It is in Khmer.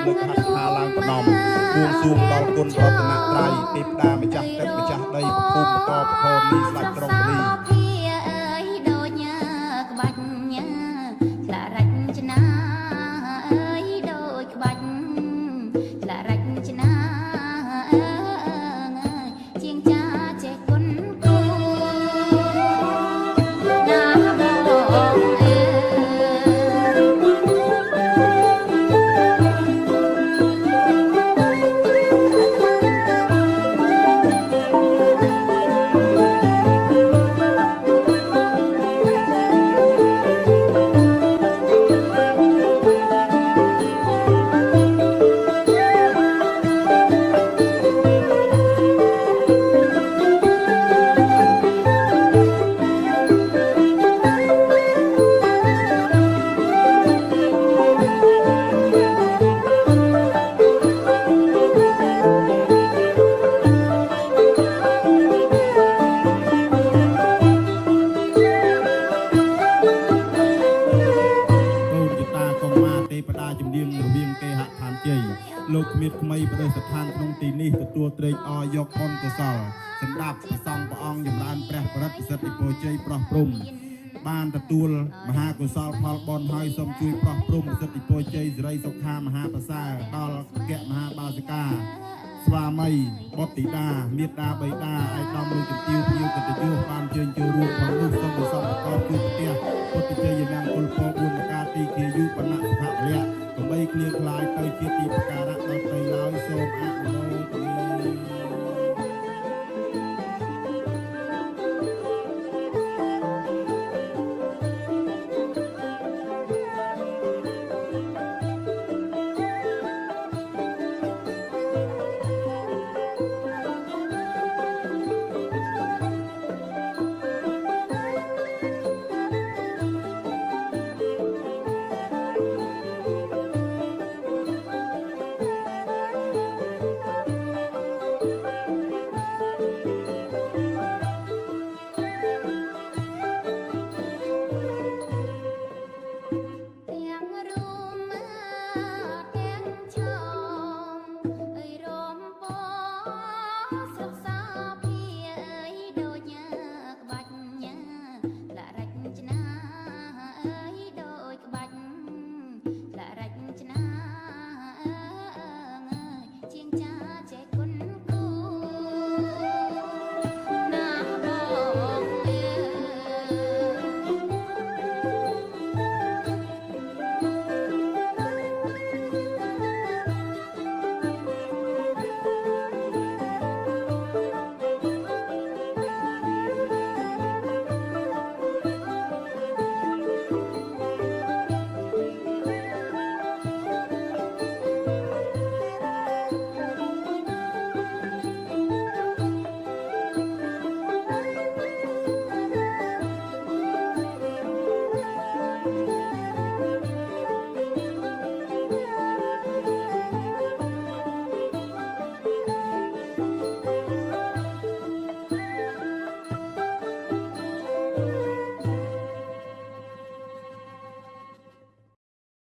លើកហាត់ថាឡើងប្រណំបួងសួងដល់គុណរតនត្រ័យទេពតាម្ចាស់ទឹកម្ចាស់ដីភូមិបកបខមនេះស្ដេចក្រុងរាជដូចញ៉ាក្បាច់ញ៉ាឆ្លារចនាអើយដូចក្បាច់ឆ្លារចនាជាងចាចេះគុណគូណាបងលោកគ្មានថ្មីប្រទេសស្ថានក្នុងទីនេះទទួលត្រេកអរយកបុណ្យកុសលសម្រាប់ព្រះសង្ឃព្រះអង្គចម្រើនព្រះបរិទ្ធសិទ្ធិពរជ័យប្រោះព្រំបានទទួលមហាកុសលផលបុណ្យហើយសូមជួយប្រោះព្រំសិទ្ធិពរជ័យសិរីសុខាមហាប្រសើរដល់គៈមហាបាសិកាស្វាមីបុត្រធីតាមេត្តាបិតាឯកឧត្តមលោកជំទាវភ្ញៀវកិត្តិយសបានជើញចូលរួមផងនោះសូមប្រសពប្រកបជួបប្រទេសពុទ្ធជ័យមង្គលពរ4ប្រការទីគាយុបណ្ណៈសុខៈលៈដើម្បីគ្លៀងខ្លាយទៅជាទីប្រការ